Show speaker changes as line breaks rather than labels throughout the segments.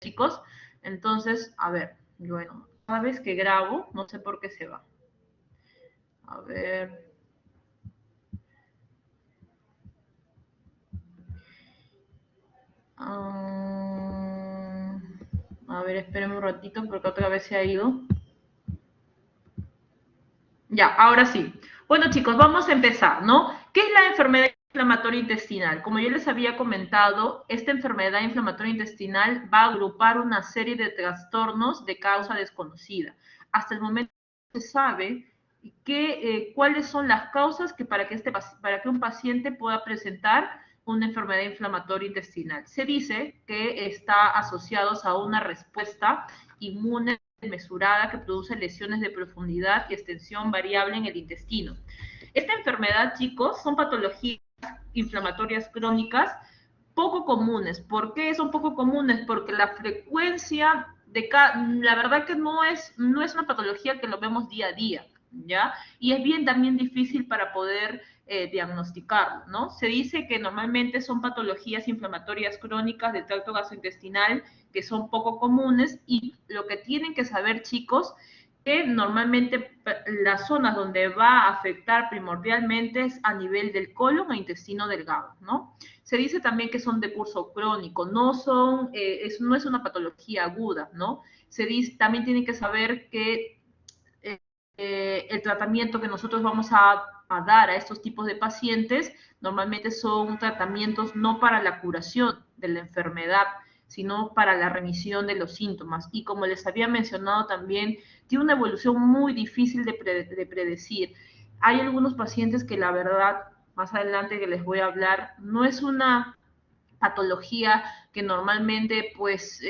chicos. Entonces, a ver, bueno, cada vez que grabo, no sé por qué se va. A ver. A ver, espérenme un ratito porque otra vez se ha ido. Ya, ahora sí. Bueno, chicos, vamos a empezar, ¿no? ¿Qué es la enfermedad inflamatoria intestinal? Como yo les había comentado, esta enfermedad inflamatoria intestinal va a agrupar una serie de trastornos de causa desconocida. Hasta el momento no se sabe cuáles son las causas para que un paciente pueda presentar una enfermedad inflamatoria intestinal. Se dice que está asociado a una respuesta inmune desmesurada que produce lesiones de profundidad y extensión variable en el intestino. Esta enfermedad, chicos, son patologías inflamatorias crónicas poco comunes. ¿Por qué son poco comunes? Porque la frecuencia la verdad que no es una patología que lo vemos día a día, ¿ya? Y es bien también difícil para poder diagnosticarlo, ¿no? Se dice que normalmente son patologías inflamatorias crónicas del tracto gastrointestinal que son poco comunes y lo que tienen que saber, chicos, que normalmente las zonas donde va a afectar primordialmente es a nivel del colon e intestino delgado, ¿no? Se dice también que son de curso crónico, no es una patología aguda, ¿no? También tienen que saber que el tratamiento que nosotros vamos a dar a estos tipos de pacientes normalmente son tratamientos no para la curación de la enfermedad, sino para la remisión de los síntomas. Y como les había mencionado también, tiene una evolución muy difícil de predecir. Hay algunos pacientes que la verdad, más adelante que les voy a hablar, no es una patología que normalmente pues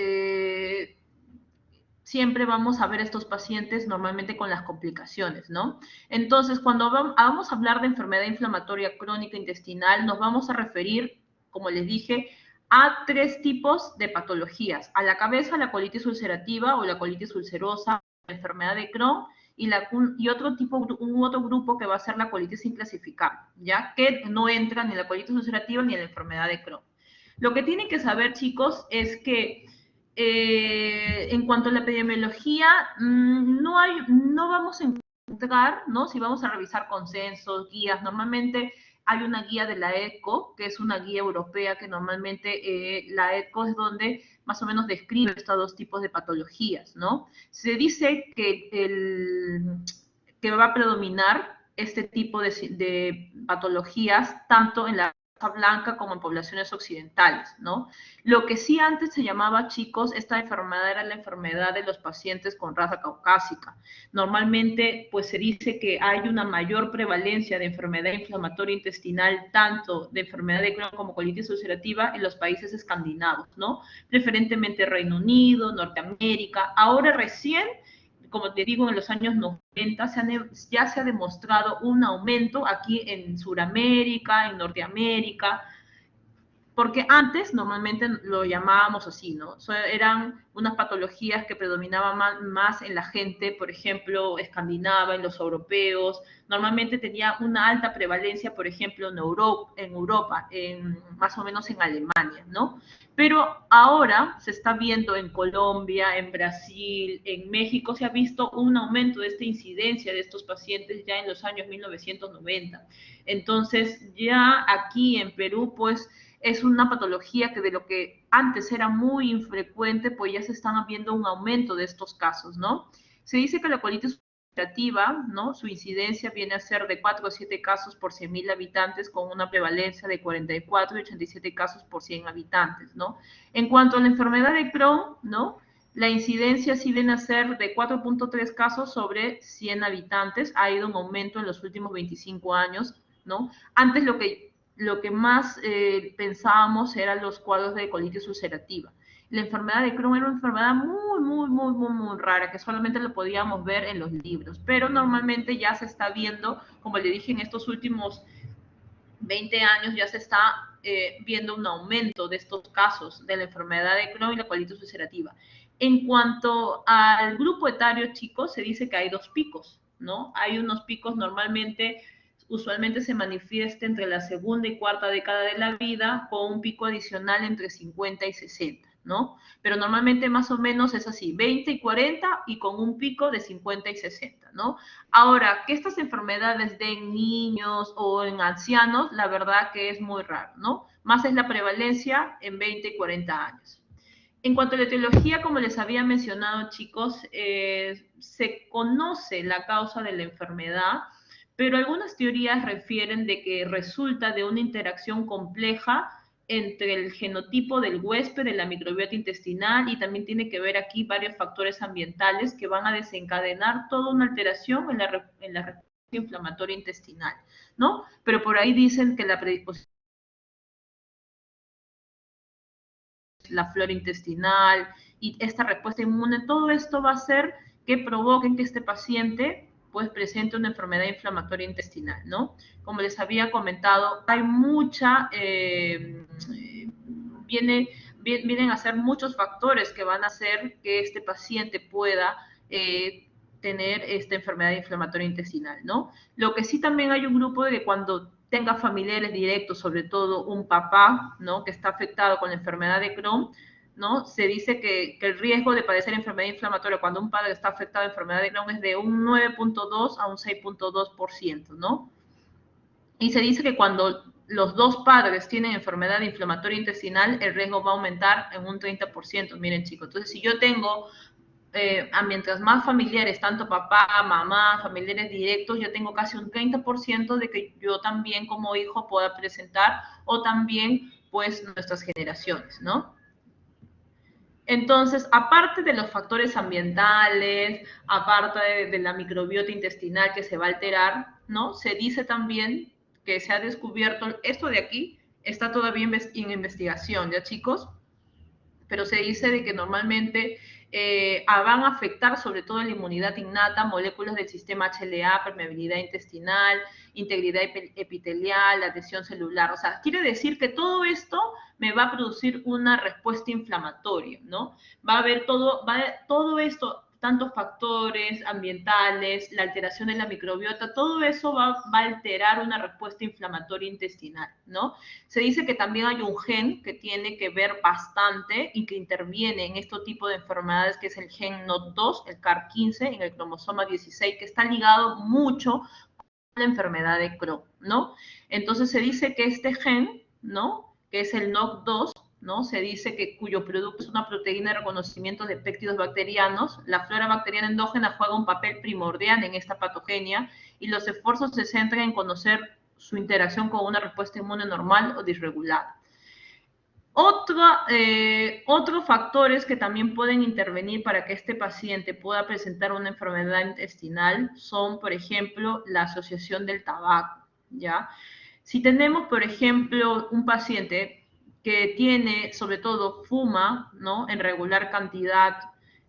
siempre vamos a ver estos pacientes normalmente con las complicaciones, ¿no? Entonces, cuando vamos a hablar de enfermedad inflamatoria crónica intestinal, nos vamos a referir, como les dije, a 3 tipos de patologías. A la cabeza, la colitis ulcerativa o la colitis ulcerosa, la enfermedad de Crohn, y un otro grupo que va a ser la colitis inclasificable, ¿ya? Que no entra ni en la colitis ulcerativa ni en la enfermedad de Crohn. Lo que tienen que saber, chicos, es que en cuanto a la epidemiología, no vamos a encontrar, ¿no? Si vamos a revisar consensos, guías, normalmente hay una guía de la ECO, que es una guía europea que normalmente la ECO es donde más o menos describe estos 2 tipos de patologías, ¿no? Se dice que va a predominar este tipo de patologías tanto en la raza blanca como en poblaciones occidentales, ¿no? Lo que sí antes se llamaba, chicos, esta enfermedad era la enfermedad de los pacientes con raza caucásica. Normalmente, pues se dice que hay una mayor prevalencia de enfermedad inflamatoria intestinal, tanto de enfermedad de Crohn como colitis ulcerativa en los países escandinavos, ¿no? Preferentemente Reino Unido, Norteamérica. Ahora recién, como te digo, en los años 90 ya se ha demostrado un aumento aquí en Sudamérica, en Norteamérica, porque antes normalmente lo llamábamos así, ¿no? Eran unas patologías que predominaban más en la gente, por ejemplo, escandinava, en los europeos. Normalmente tenía una alta prevalencia, por ejemplo, en Europa, más o menos en Alemania, ¿no? Pero ahora se está viendo en Colombia, en Brasil, en México, se ha visto un aumento de esta incidencia de estos pacientes ya en los años 1990. Entonces, ya aquí en Perú, pues, es una patología que de lo que antes era muy infrecuente, pues ya se están viendo un aumento de estos casos, ¿no? Se dice que la colitis ulcerativa, ¿no? Su incidencia viene a ser de 4 a 7 casos por 100.000 habitantes, con una prevalencia de 44 y 87 casos por 100 habitantes, ¿no? En cuanto a la enfermedad de Crohn, ¿no? La incidencia sí viene a ser de 4.3 casos sobre 100 habitantes, ha ido un aumento en los últimos 25 años, ¿no? Antes lo que más pensábamos eran los cuadros de colitis ulcerativa. La enfermedad de Crohn era una enfermedad muy rara, que solamente lo podíamos ver en los libros, pero normalmente ya se está viendo, como le dije, en estos últimos 20 años ya se está viendo un aumento de estos casos de la enfermedad de Crohn y la colitis ulcerativa. En cuanto al grupo etario, chicos, se dice que hay 2 picos, ¿no? Hay unos picos normalmente, usualmente se manifiesta entre la segunda y cuarta década de la vida, con un pico adicional entre 50 y 60, ¿no? Pero normalmente más o menos es así, 20 y 40 y con un pico de 50 y 60, ¿no? Ahora, que estas enfermedades den niños o en ancianos, la verdad que es muy raro, ¿no? Más es la prevalencia en 20 y 40 años. En cuanto a la etiología, como les había mencionado, chicos, se conoce la causa de la enfermedad, pero algunas teorías refieren de que resulta de una interacción compleja entre el genotipo del huésped, de la microbiota intestinal, y también tiene que ver aquí varios factores ambientales que van a desencadenar toda una alteración en la respuesta inflamatoria intestinal, ¿no? Pero por ahí dicen que la predisposición, la flora intestinal y esta respuesta inmune, todo esto va a hacer que provoquen que este paciente pues presente una enfermedad inflamatoria intestinal, ¿no? Como les había comentado, hay mucha, vienen a ser muchos factores que van a hacer que este paciente pueda tener esta enfermedad inflamatoria intestinal, ¿no? Lo que sí también hay un grupo de que cuando tenga familiares directos, sobre todo un papá, ¿no? Que está afectado con la enfermedad de Crohn, ¿no? Se dice que el riesgo de padecer enfermedad inflamatoria cuando un padre está afectado de enfermedad de Crohn es de un 9.2 a un 6.2%, ¿no? Y se dice que cuando los dos padres tienen enfermedad inflamatoria intestinal, el riesgo va a aumentar en un 30%. Miren, chicos, entonces si yo tengo mientras más familiares, tanto papá, mamá, familiares directos, yo tengo casi un 30% de que yo también como hijo pueda presentar, o también pues nuestras generaciones, ¿no? Entonces, aparte de los factores ambientales, aparte de la microbiota intestinal que se va a alterar, ¿no? Se dice también que se ha descubierto, esto de aquí está todavía en investigación, ¿ya, chicos? Pero se dice de que normalmente van a afectar sobre todo la inmunidad innata, moléculas del sistema HLA, permeabilidad intestinal, integridad epitelial, adhesión celular. O sea, quiere decir que todo esto me va a producir una respuesta inflamatoria, ¿no? Va a haber todo esto, tantos factores ambientales, la alteración de la microbiota, todo eso va a alterar una respuesta inflamatoria intestinal, ¿no? Se dice que también hay un gen que tiene que ver bastante y que interviene en este tipo de enfermedades, que es el gen NOT2, el CAR15, en el cromosoma 16, que está ligado mucho a la enfermedad de Crohn, ¿no? Entonces se dice que este gen, ¿no? Que es el NOT2, ¿no? Se dice que cuyo producto es una proteína de reconocimiento de péptidos bacterianos. La flora bacteriana endógena juega un papel primordial en esta patogenia y los esfuerzos se centran en conocer su interacción con una respuesta inmune normal o disregulada. Otros factores que también pueden intervenir para que este paciente pueda presentar una enfermedad intestinal son, por ejemplo, la asociación del tabaco, ¿ya? Si tenemos, por ejemplo, un paciente que tiene, sobre todo, fuma, ¿no? En regular cantidad,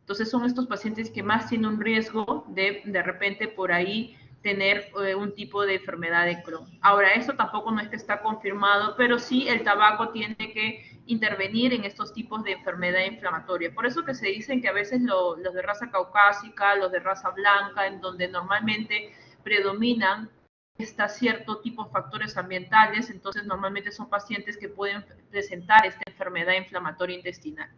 entonces son estos pacientes que más tienen un riesgo de repente por ahí tener un tipo de enfermedad de Crohn. Ahora, esto tampoco no es que está confirmado, pero sí el tabaco tiene que intervenir en estos tipos de enfermedad inflamatoria. Por eso que se dicen que a veces los de raza caucásica, los de raza blanca, en donde normalmente predominan está cierto tipo de factores ambientales, entonces normalmente son pacientes que pueden presentar esta enfermedad inflamatoria intestinal.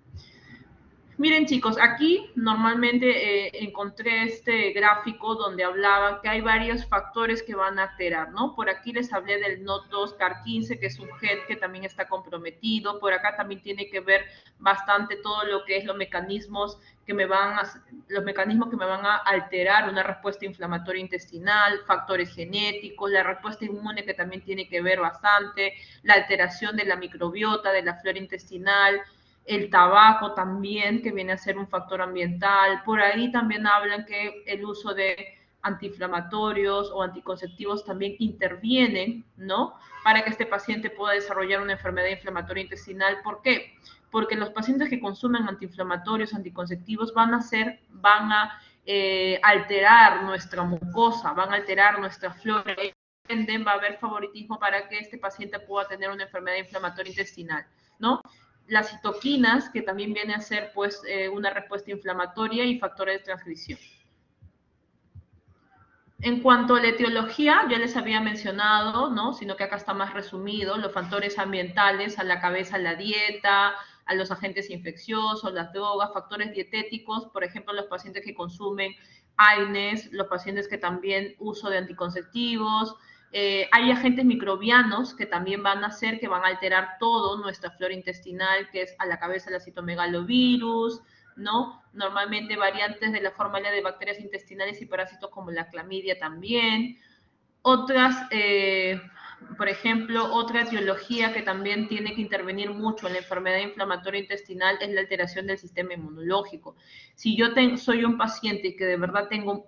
Miren, chicos, aquí normalmente encontré este gráfico donde hablaba que hay varios factores que van a alterar, ¿no? Por aquí les hablé del NOT2 CAR15, que es un gen que también está comprometido. Por acá también tiene que ver bastante todo lo que es los mecanismos que me van a alterar una respuesta inflamatoria intestinal, factores genéticos, la respuesta inmune que también tiene que ver bastante, la alteración de la microbiota, de la flora intestinal, el tabaco también, que viene a ser un factor ambiental. Por ahí también hablan que el uso de antiinflamatorios o anticonceptivos también intervienen, ¿no? Para que este paciente pueda desarrollar una enfermedad inflamatoria intestinal. ¿Por qué? Porque los pacientes que consumen antiinflamatorios, anticonceptivos, van a alterar nuestra mucosa, van a alterar nuestra flora. Va a haber favoritismo para que este paciente pueda tener una enfermedad inflamatoria intestinal, ¿no? Las citoquinas, que también viene a ser pues una respuesta inflamatoria, y factores de transcripción. En cuanto a la etiología, ya les había mencionado, ¿no? Sino que acá está más resumido, los factores ambientales, a la cabeza la dieta, a los agentes infecciosos, las drogas, factores dietéticos, por ejemplo, los pacientes que consumen AINES, los pacientes que también uso de anticonceptivos. Hay agentes microbianos que también van a hacer que van a alterar todo nuestra flora intestinal, que es a la cabeza el citomegalovirus, ¿no? Normalmente variantes de la forma de bacterias intestinales y parásitos como la clamidia también. Otras, por ejemplo, otra etiología que también tiene que intervenir mucho en la enfermedad inflamatoria intestinal es la alteración del sistema inmunológico. Si yo soy un paciente que de verdad tengo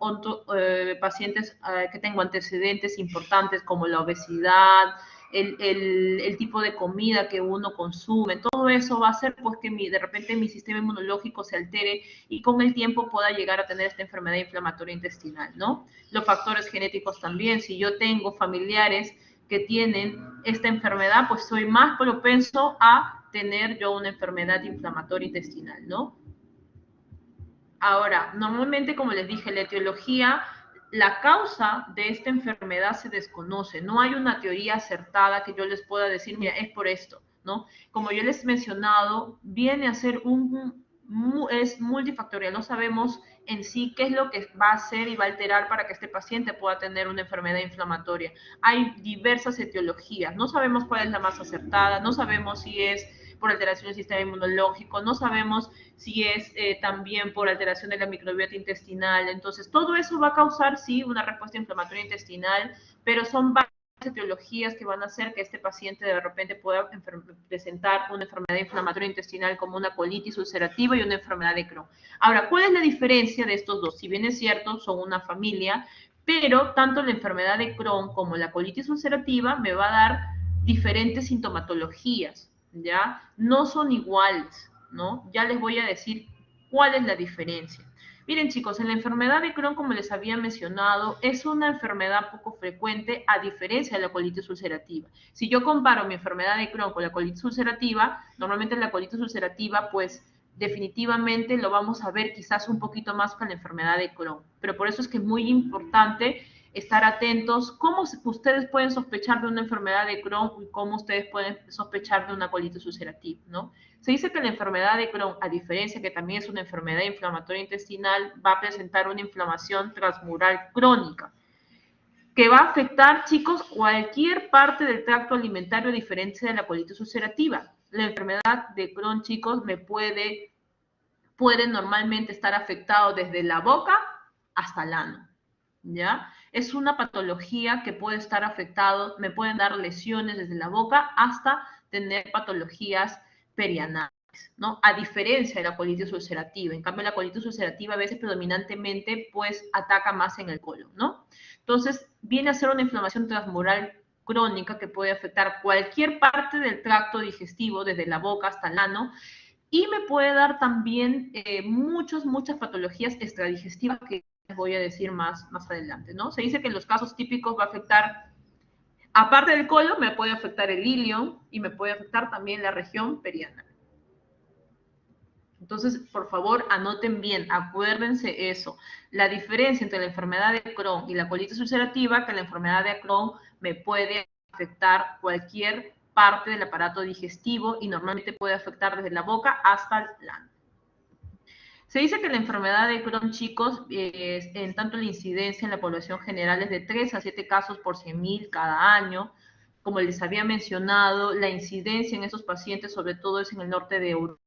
pacientes que tengo antecedentes importantes como la obesidad, el tipo de comida que uno consume, todo eso va a hacer pues que de repente mi sistema inmunológico se altere y con el tiempo pueda llegar a tener esta enfermedad inflamatoria intestinal, ¿no? Los factores genéticos también, si yo tengo familiares que tienen esta enfermedad, pues soy más propenso a tener yo una enfermedad inflamatoria intestinal, ¿no? Ahora, normalmente, como les dije, la etiología, la causa de esta enfermedad se desconoce. No hay una teoría acertada que yo les pueda decir, mira, es por esto, ¿no? Como yo les he mencionado, viene a ser es multifactorial. No sabemos en sí qué es lo que va a hacer y va a alterar para que este paciente pueda tener una enfermedad inflamatoria. Hay diversas etiologías. No sabemos cuál es la más acertada, no sabemos si es por alteración del sistema inmunológico, no sabemos si es también por alteración de la microbiota intestinal. Entonces, todo eso va a causar, sí, una respuesta inflamatoria intestinal, pero son varias etiologías que van a hacer que este paciente de repente pueda presentar una enfermedad inflamatoria intestinal como una colitis ulcerativa y una enfermedad de Crohn. Ahora, ¿cuál es la diferencia de estos dos? Si bien es cierto, son una familia, pero tanto la enfermedad de Crohn como la colitis ulcerativa me va a dar diferentes sintomatologías, ¿ya? No son iguales, ¿no? Ya les voy a decir cuál es la diferencia. Miren chicos, en la enfermedad de Crohn, como les había mencionado, es una enfermedad poco frecuente a diferencia de la colitis ulcerativa. Si yo comparo mi enfermedad de Crohn con la colitis ulcerativa, normalmente la colitis ulcerativa, pues definitivamente lo vamos a ver quizás un poquito más con la enfermedad de Crohn. Pero por eso es que es muy importante estar atentos, cómo ustedes pueden sospechar de una enfermedad de Crohn y cómo ustedes pueden sospechar de una colitis ulcerativa, ¿no? Se dice que la enfermedad de Crohn, a diferencia que también es una enfermedad inflamatoria intestinal, va a presentar una inflamación transmural crónica, que va a afectar, chicos, cualquier parte del tracto alimentario a diferencia de la colitis ulcerativa. La enfermedad de Crohn, chicos, puede normalmente estar afectado desde la boca hasta el ano, ¿ya? Es una patología que puede estar afectado, me pueden dar lesiones desde la boca hasta tener patologías perianales, ¿no? A diferencia de la colitis ulcerativa. En cambio, la colitis ulcerativa a veces predominantemente pues ataca más en el colon, ¿no? Entonces, viene a ser una inflamación transmural crónica que puede afectar cualquier parte del tracto digestivo, desde la boca hasta el ano, y me puede dar también muchas patologías extradigestivas que les voy a decir más adelante, ¿no? Se dice que en los casos típicos va a afectar, aparte del colon, me puede afectar el ilion y me puede afectar también la región perianal. Entonces, por favor, anoten bien, acuérdense eso. La diferencia entre la enfermedad de Crohn y la colitis ulcerativa, que la enfermedad de Crohn me puede afectar cualquier parte del aparato digestivo y normalmente puede afectar desde la boca hasta el ano. Se dice que la enfermedad de Crohn, chicos, en tanto la incidencia en la población general es de 3 a 7 casos por 100.000 cada año. Como les había mencionado, la incidencia en esos pacientes sobre todo es en el norte de Europa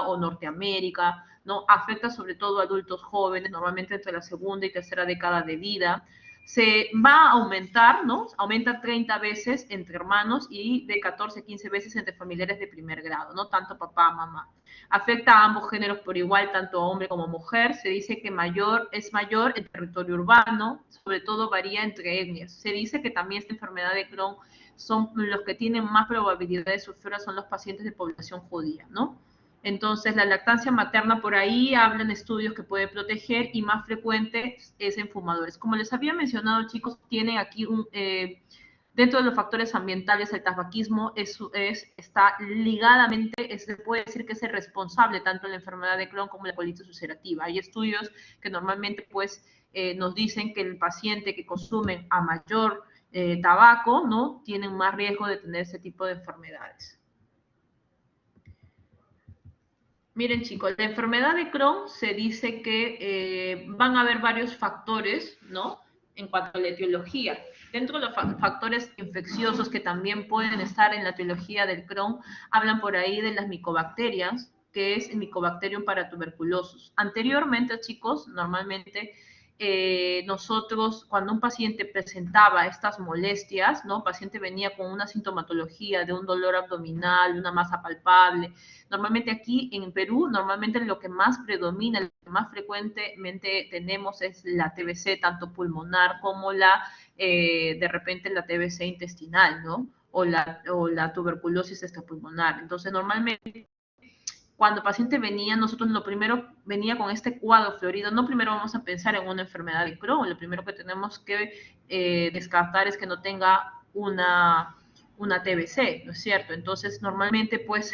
o Norteamérica, ¿no? Afecta sobre todo a adultos jóvenes, normalmente entre la segunda y tercera década de vida. Se va a aumentar, ¿no? Aumenta 30 veces entre hermanos y de 14 a 15 veces entre familiares de primer grado, ¿no? Tanto papá, mamá. Afecta a ambos géneros por igual, tanto hombre como mujer. Se dice que es mayor en territorio urbano, sobre todo varía entre etnias. Se dice que también esta enfermedad de Crohn son los que tienen más probabilidad de sufrirla son los pacientes de población judía, ¿no? Entonces, la lactancia materna por ahí hablan estudios que puede proteger y más frecuente es en fumadores. Como les había mencionado, chicos, tienen aquí dentro de los factores ambientales, el tabaquismo está ligadamente, se puede decir que es el responsable tanto en la enfermedad de Crohn como en la colitis ulcerativa. Hay estudios que normalmente pues nos dicen que el paciente que consume a mayor tabaco, ¿no? Tienen más riesgo de tener ese tipo de enfermedades. Miren chicos, la enfermedad de Crohn se dice que van a haber varios factores, ¿no? En cuanto a la etiología. Dentro de los factores infecciosos que también pueden estar en la etiología del Crohn, hablan por ahí de las micobacterias, que es el Mycobacterium paratuberculosis. Anteriormente, chicos, normalmente nosotros, cuando un paciente presentaba estas molestias, ¿no? El paciente venía con una sintomatología de un dolor abdominal, una masa palpable. Normalmente aquí en Perú, normalmente lo que más predomina, lo que más frecuentemente tenemos es la TBC, tanto pulmonar como de repente la TBC intestinal, ¿no? O la tuberculosis extrapulmonar. Entonces, normalmente cuando el paciente venía, nosotros lo primero venía con este cuadro florido, no primero vamos a pensar en una enfermedad de Crohn, lo primero que tenemos que descartar es que no tenga una TBC, ¿no es cierto? Entonces, normalmente, pues,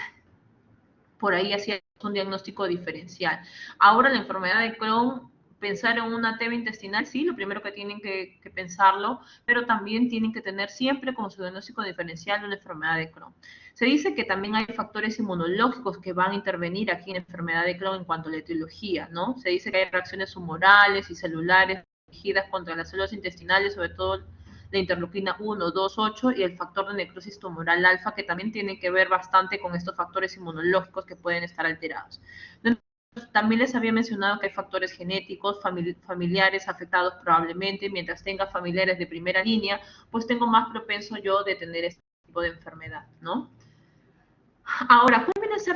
por ahí hacía un diagnóstico diferencial. Ahora la enfermedad de Crohn, pensar en una TB intestinal, sí, lo primero que tienen que pensarlo, pero también tienen que tener siempre como su diagnóstico diferencial una enfermedad de Crohn. Se dice que también hay factores inmunológicos que van a intervenir aquí en la enfermedad de Crohn en cuanto a la etiología, ¿no? Se dice que hay reacciones humorales y celulares dirigidas contra las células intestinales, sobre todo la interleuquina 1, 2, 8 y el factor de necrosis tumoral alfa, que también tiene que ver bastante con estos factores inmunológicos que pueden estar alterados. También les había mencionado que hay factores genéticos, familiares afectados probablemente, mientras tenga familiares de primera línea, pues tengo más propenso yo de tener este tipo de enfermedad, ¿no? Ahora, ¿cuáles van a ser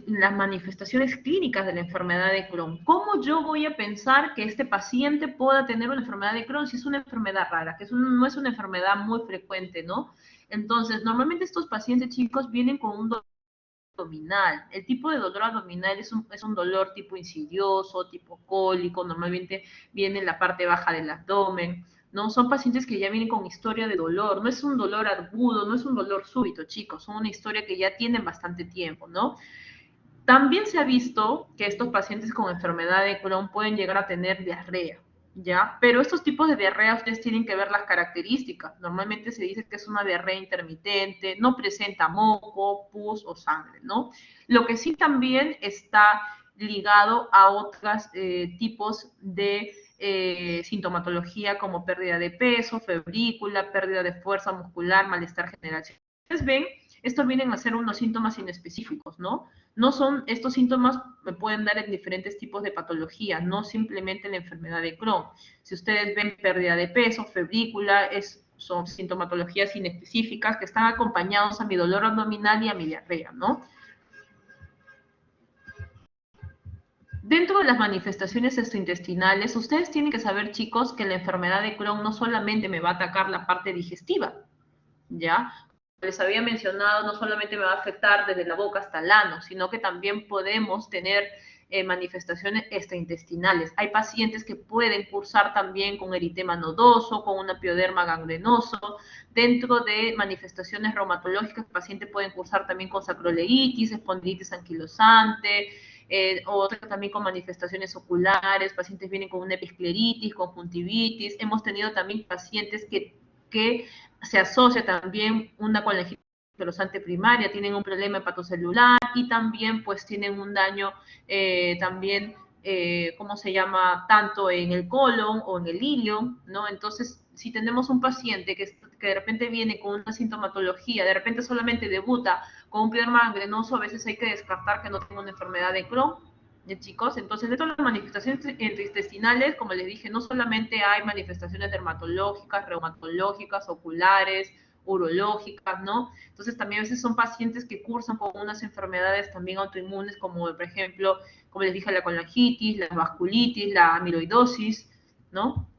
las manifestaciones clínicas de la enfermedad de Crohn? ¿Cómo yo voy a pensar que este paciente pueda tener una enfermedad de Crohn si es una enfermedad rara, que no es una enfermedad muy frecuente, ¿no? Entonces, normalmente estos pacientes chicos vienen con un dolor abdominal. El tipo de dolor abdominal es un dolor tipo insidioso, tipo cólico, normalmente viene en la parte baja del abdomen, ¿no? Son pacientes que ya vienen con historia de dolor, no es un dolor agudo, no es un dolor súbito, chicos, son una historia que ya tienen bastante tiempo, ¿no? También se ha visto que estos pacientes con enfermedad de Crohn pueden llegar a tener diarrea, ¿ya? Pero estos tipos de diarrea ustedes tienen que ver las características. Normalmente se dice que es una diarrea intermitente, no presenta moco, pus o sangre, ¿no? Lo que sí también está ligado a otros tipos de sintomatología como pérdida de peso, febrícula, pérdida de fuerza muscular, malestar general. Si ustedes ven, estos vienen a ser unos síntomas inespecíficos, ¿no? No son, estos síntomas me pueden dar en diferentes tipos de patología, no simplemente la enfermedad de Crohn. Si ustedes ven pérdida de peso, febrícula, son sintomatologías inespecíficas que están acompañados a mi dolor abdominal y a mi diarrea, ¿no? Dentro de las manifestaciones gastrointestinales, ustedes tienen que saber, chicos, que la enfermedad de Crohn no solamente me va a atacar la parte digestiva, ¿ya? Les había mencionado, no solamente me va a afectar desde la boca hasta el ano, sino que también podemos tener manifestaciones extraintestinales. Hay pacientes que pueden cursar también con eritema nodoso, con un pioderma gangrenoso. Dentro de manifestaciones reumatológicas, el paciente puede cursar también con sacroleitis, espondilitis anquilosante, otras también con manifestaciones oculares, pacientes vienen con una episcleritis, conjuntivitis. Hemos tenido también pacientes que se asocia también una con la anquilosante primaria, tienen un problema hepatocelular y también pues tienen un daño también, ¿cómo se llama? Tanto en el colon o en el ilio, ¿no? Entonces, si tenemos un paciente que de repente viene con una sintomatología, de repente solamente debuta con un pioderma gangrenoso, a veces hay que descartar que no tenga una enfermedad de Crohn, chicos. Entonces, dentro de las manifestaciones intestinales, como les dije, no solamente hay manifestaciones dermatológicas, reumatológicas, oculares, urológicas, ¿no? Entonces, también a veces son pacientes que cursan con unas enfermedades también autoinmunes, como por ejemplo, como les dije, la colangitis, la vasculitis, la amiloidosis, ¿no?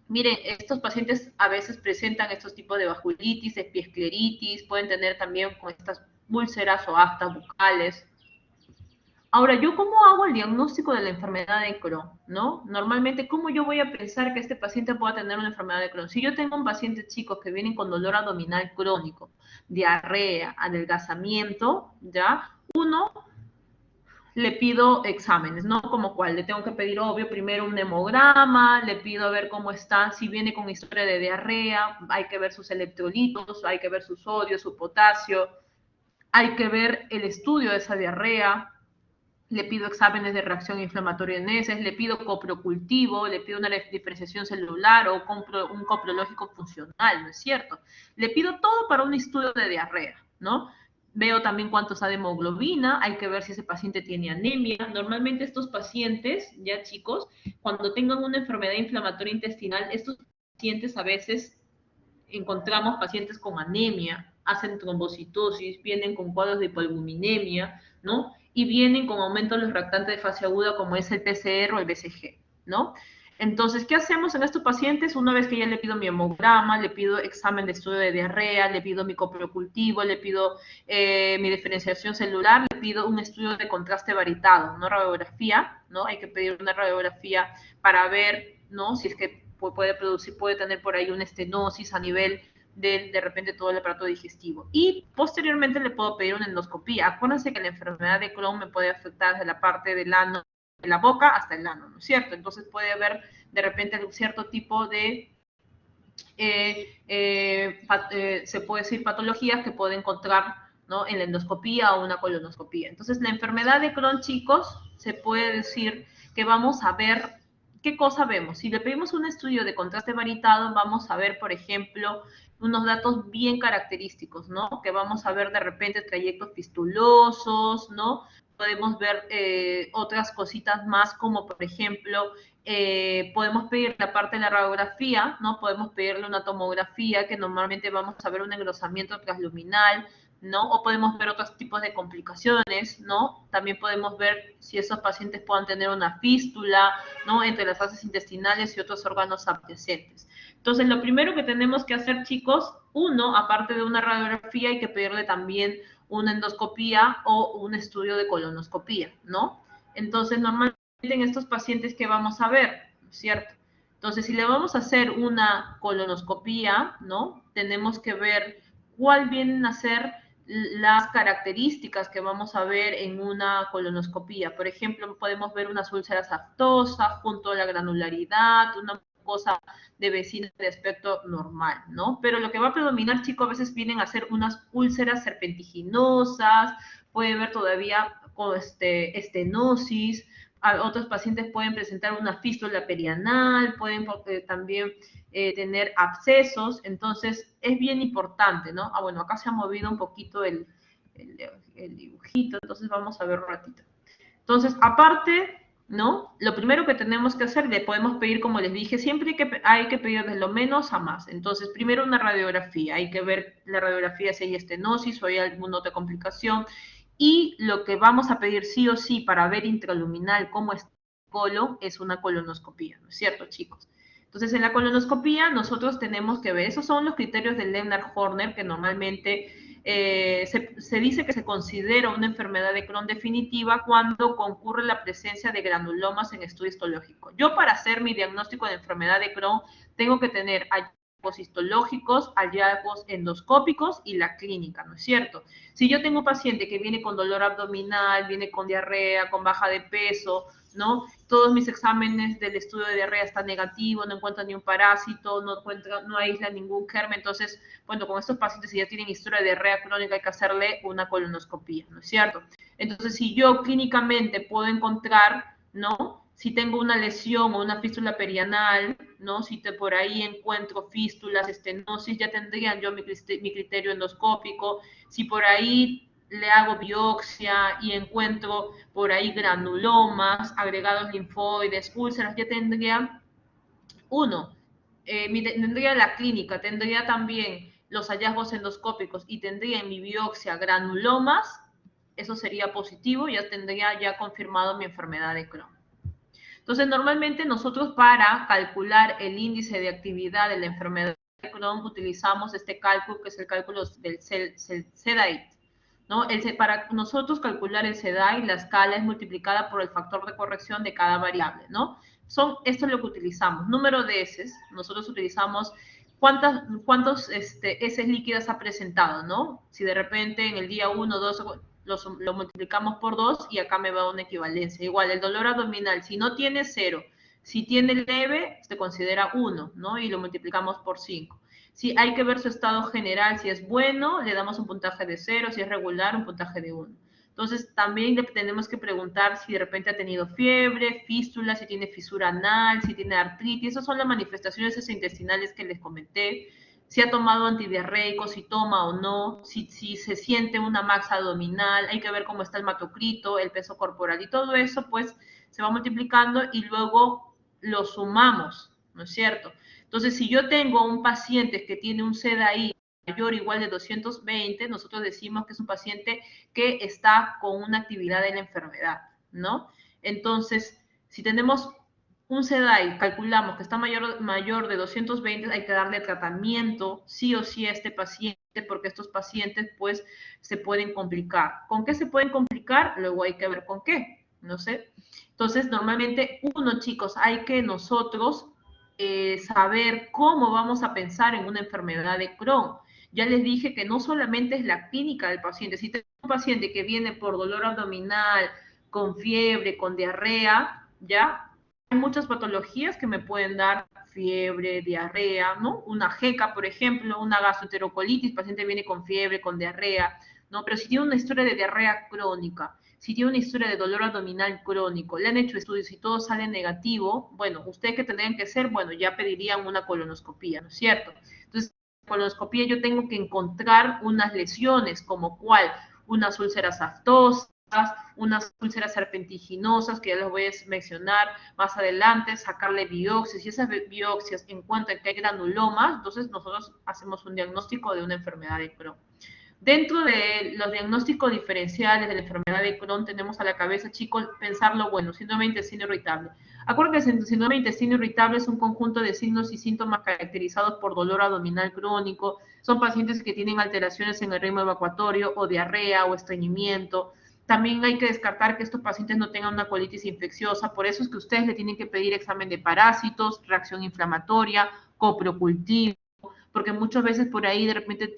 Miren, estos pacientes a veces presentan estos tipos de vasculitis, epiescleritis, pueden tener también con estas úlceras o aftas bucales. Ahora, ¿yo cómo hago el diagnóstico de la enfermedad de Crohn? ¿No? Normalmente, ¿cómo yo voy a pensar que este paciente pueda tener una enfermedad de Crohn? Si yo tengo un paciente, chicos, que vienen con dolor abdominal crónico, diarrea, adelgazamiento, ¿ya? Uno, le pido exámenes, ¿no? Como cuál, le tengo que pedir, obvio, primero un hemograma, le pido a ver cómo está, si viene con historia de diarrea, hay que ver sus electrolitos, hay que ver su sodio, su potasio, hay que ver el estudio de esa diarrea, le pido exámenes de reacción inflamatoria en heces, le pido coprocultivo, le pido una diferenciación celular o un coprológico funcional, ¿no es cierto? Le pido todo para un estudio de diarrea, ¿no? Veo también cuánto está de hemoglobina, hay que ver si ese paciente tiene anemia. Normalmente estos pacientes, ya chicos, cuando tengan una enfermedad inflamatoria intestinal, estos pacientes a veces encontramos pacientes con anemia, hacen trombocitosis, vienen con cuadros de hipoalbuminemia, ¿no? Y vienen con aumento de los reactantes de fase aguda como es el PCR o el BCG, ¿no? Entonces, ¿qué hacemos en estos pacientes? Una vez que ya le pido mi hemograma, le pido examen de estudio de diarrea, le pido mi coprocultivo, le pido mi diferenciación celular, le pido un estudio de contraste varitado, ¿no? Radiografía, ¿no? Hay que pedir una radiografía para ver, ¿no? Si es que puede tener por ahí una estenosis a nivel de repente todo el aparato digestivo. Y posteriormente le puedo pedir una endoscopía. Acuérdense que la enfermedad de Crohn me puede afectar desde la parte del ano, de la boca hasta el ano, ¿no es cierto? Entonces puede haber de repente un cierto tipo de se puede decir patologías que puede encontrar, ¿no?, en la endoscopía o una colonoscopía. Entonces, la enfermedad de Crohn, chicos, se puede decir que vamos a ver qué cosa vemos. Si le pedimos un estudio de contraste varitado, vamos a ver, por ejemplo, unos datos bien característicos, ¿no? Que vamos a ver de repente trayectos fistulosos, ¿no? Podemos ver otras cositas más como, por ejemplo, podemos pedir la parte de la radiografía, ¿no? Podemos pedirle una tomografía, que normalmente vamos a ver un engrosamiento transluminal, ¿no? O podemos ver otros tipos de complicaciones, ¿no? También podemos ver si esos pacientes puedan tener una fístula, ¿no? Entre las fasas intestinales y otros órganos adyacentes. Entonces, lo primero que tenemos que hacer, chicos, uno, aparte de una radiografía, hay que pedirle también una endoscopía o un estudio de colonoscopía, ¿no? Entonces, normalmente en estos pacientes que vamos a ver, ¿no es cierto? Entonces, si le vamos a hacer una colonoscopía, ¿no? Tenemos que ver cuál vienen a ser las características que vamos a ver en una colonoscopía. Por ejemplo, podemos ver unas úlceras aftosas junto a la granularidad, una cosa de vecina de aspecto normal, ¿no? Pero lo que va a predominar, chicos, a veces vienen a ser unas úlceras serpentiginosas, puede ver todavía con estenosis, otros pacientes pueden presentar una fístula perianal, pueden también tener abscesos, entonces es bien importante, ¿no? Bueno, acá se ha movido un poquito el dibujito, entonces vamos a ver un ratito. Entonces, aparte, ¿no? Lo primero que tenemos que hacer, le podemos pedir, como les dije, siempre hay que pedir de lo menos a más. Entonces, primero una radiografía, hay que ver la radiografía si hay estenosis o hay alguna otra complicación. Y lo que vamos a pedir sí o sí para ver intraluminal cómo está el colon es una colonoscopía, ¿no es cierto, chicos? Entonces, en la colonoscopía nosotros tenemos que ver, esos son los criterios del Lennart-Horner, que normalmente se dice que se considera una enfermedad de Crohn definitiva cuando concurre la presencia de granulomas en estudio histológico. Yo, para hacer mi diagnóstico de enfermedad de Crohn, tengo que tener hallazgos histológicos, hallazgos endoscópicos y la clínica, ¿no es cierto? Si yo tengo un paciente que viene con dolor abdominal, viene con diarrea, con baja de peso, ¿no? Todos mis exámenes del estudio de diarrea están negativos, no encuentran ni un parásito, no aíslan ningún germen. Entonces, bueno, con estos pacientes, si ya tienen historia de diarrea crónica, hay que hacerle una colonoscopía, ¿no es cierto? Entonces, si yo clínicamente puedo encontrar, ¿no?, si tengo una lesión o una fístula perianal, ¿no?, si por ahí encuentro fístulas, estenosis, ya tendrían yo mi criterio endoscópico. Si por ahí le hago biopsia y encuentro por ahí granulomas, agregados linfoides, úlceras, ya tendría tendría la clínica, tendría también los hallazgos endoscópicos y tendría en mi biopsia granulomas, eso sería positivo, ya tendría ya confirmado mi enfermedad de Crohn. Entonces, normalmente nosotros, para calcular el índice de actividad de la enfermedad de Crohn, utilizamos este cálculo, que es el cálculo del SEDAI, ¿no? Para nosotros calcular el SEDAI, la escala es multiplicada por el factor de corrección de cada variable, ¿no? Esto es lo que utilizamos. Número de heces, nosotros utilizamos cuántos heces líquidas ha presentado, ¿no? Si de repente en el día 1, 2, lo multiplicamos por 2 y acá me va una equivalencia. Igual, el dolor abdominal, si no tiene 0, si tiene leve, se considera 1, ¿no? Y lo multiplicamos por 5. Si hay que ver su estado general, si es bueno, le damos un puntaje de 0, si es regular, un puntaje de 1. Entonces, también le tenemos que preguntar si de repente ha tenido fiebre, fístula, si tiene fisura anal, si tiene artritis. Esas son las manifestaciones intestinales que les comenté. Si ha tomado antidiarreicos, si toma o no, si se siente una masa abdominal, hay que ver cómo está el hematocrito, el peso corporal y todo eso, pues se va multiplicando y luego lo sumamos, ¿no es cierto? Entonces, si yo tengo un paciente que tiene un CDAI mayor o igual de 220, nosotros decimos que es un paciente que está con una actividad de la enfermedad, ¿no? Entonces, si tenemos un CDAI, calculamos que está mayor de 220, hay que darle tratamiento sí o sí a este paciente, porque estos pacientes pues se pueden complicar. ¿Con qué se pueden complicar? Luego hay que ver con qué, no sé. Entonces, normalmente, chicos, hay que nosotros saber cómo vamos a pensar en una enfermedad de Crohn. Ya les dije que no solamente es la clínica del paciente. Si tengo un paciente que viene por dolor abdominal, con fiebre, con diarrea, ¿ya? Hay muchas patologías que me pueden dar fiebre, diarrea, ¿no? Una jeca, por ejemplo, una gastroenterocolitis, el paciente viene con fiebre, con diarrea, ¿no? Pero si tiene una historia de diarrea crónica, si tiene una historia de dolor abdominal crónico, le han hecho estudios y todo sale negativo, bueno, ustedes que tendrían que hacer, bueno, ya pedirían una colonoscopía, ¿no es cierto? Entonces, colonoscopía yo tengo que encontrar unas lesiones, como cuál, unas úlceras aftosas, unas úlceras serpentiginosas, que ya les voy a mencionar más adelante, sacarle biopsias, y esas biopsias encuentran que hay granulomas, entonces nosotros hacemos un diagnóstico de una enfermedad de Crohn. Dentro de los diagnósticos diferenciales de la enfermedad de Crohn tenemos a la cabeza, chicos, pensarlo bueno, síndrome de intestino irritable. Acuérdense que el síndrome de intestino irritable es un conjunto de signos y síntomas caracterizados por dolor abdominal crónico. Son pacientes que tienen alteraciones en el ritmo evacuatorio o diarrea o estreñimiento. También hay que descartar que estos pacientes no tengan una colitis infecciosa. Por eso es que ustedes le tienen que pedir examen de parásitos, reacción inflamatoria, coprocultivo, porque muchas veces por ahí de repente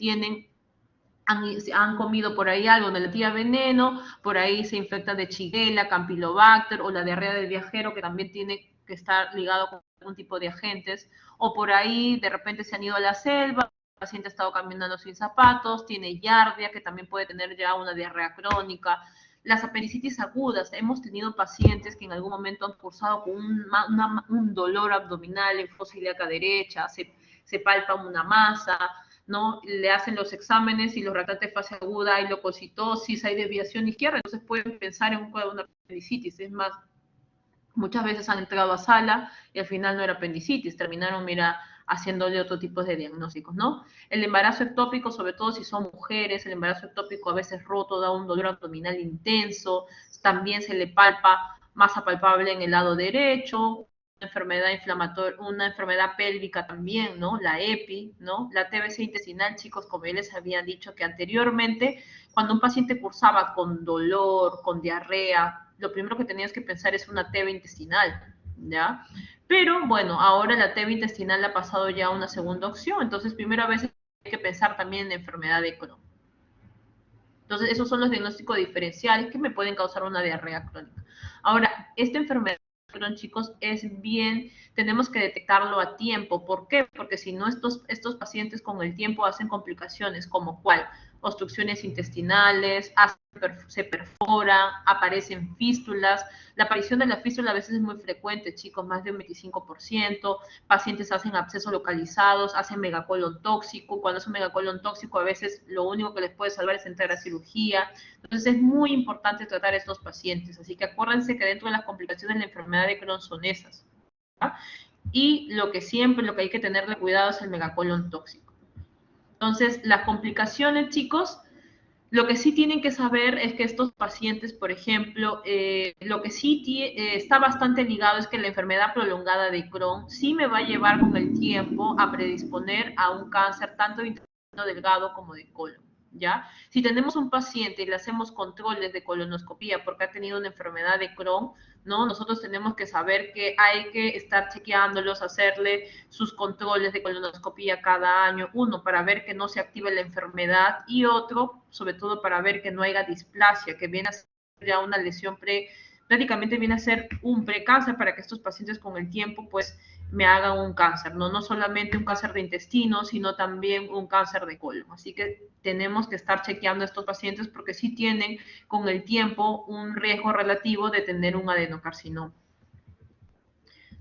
han comido por ahí algo de la tía veneno, por ahí se infectan de Shigella, Campylobacter o la diarrea del viajero, que también tiene que estar ligado con algún tipo de agentes, o por ahí de repente se han ido a la selva, el paciente ha estado caminando sin zapatos, tiene giardia, que también puede tener ya una diarrea crónica. Las apendicitis agudas, hemos tenido pacientes que en algún momento han cursado con un dolor abdominal en fosa ilíaca derecha, se palpa una masa, ¿no? Le hacen los exámenes y los retratos de fase aguda, hay leucocitosis, hay desviación izquierda, entonces pueden pensar en una apendicitis. Es más, muchas veces han entrado a sala y al final no era apendicitis, terminaron, haciéndole otro tipo de diagnósticos, ¿no? El embarazo ectópico, sobre todo si son mujeres, el embarazo ectópico a veces roto da un dolor abdominal intenso, también se le palpa masa palpable en el lado derecho, enfermedad inflamatoria, una enfermedad pélvica también, ¿no? La EPI, ¿no? La TBC intestinal, chicos, como ya les había dicho que anteriormente, cuando un paciente cursaba con dolor, con diarrea, lo primero que tenías que pensar es una TB intestinal, ¿ya? Pero bueno, ahora la TB intestinal ha pasado ya a una segunda opción, entonces primero a veces hay que pensar también en enfermedad de Crohn. Entonces, esos son los diagnósticos diferenciales que me pueden causar una diarrea crónica. Ahora, esta enfermedad, chicos, es bien, tenemos que detectarlo a tiempo. ¿Por qué? Porque si no, estos pacientes con el tiempo hacen complicaciones como cuál, obstrucciones intestinales, se perforan, aparecen fístulas. La aparición de la fístula a veces es muy frecuente, chicos, más de un 25%. Pacientes hacen abscesos localizados, hacen megacolon tóxico. Cuando es un megacolon tóxico, a veces lo único que les puede salvar es entrar a cirugía. Entonces, es muy importante tratar a estos pacientes. Así que acuérdense que dentro de las complicaciones de la enfermedad de Crohn son esas, ¿verdad? Y lo que hay que tenerle cuidado es el megacolon tóxico. Entonces, las complicaciones, chicos, lo que sí tienen que saber es que estos pacientes, por ejemplo, lo que sí está bastante ligado es que la enfermedad prolongada de Crohn sí me va a llevar con el tiempo a predisponer a un cáncer tanto de intestino delgado como de colon, ¿ya? Si tenemos un paciente y le hacemos controles de colonoscopía porque ha tenido una enfermedad de Crohn, ¿no? Nosotros tenemos que saber que hay que estar chequeándolos, hacerle sus controles de colonoscopía cada año, uno, para ver que no se active la enfermedad y otro, sobre todo, para ver que no haya displasia, que viene a ser ya una lesión prácticamente viene a ser un precáncer para que estos pacientes con el tiempo pues me hagan un cáncer, ¿no? No solamente un cáncer de intestino, sino también un cáncer de colon. Así que tenemos que estar chequeando a estos pacientes porque sí tienen con el tiempo un riesgo relativo de tener un adenocarcinoma.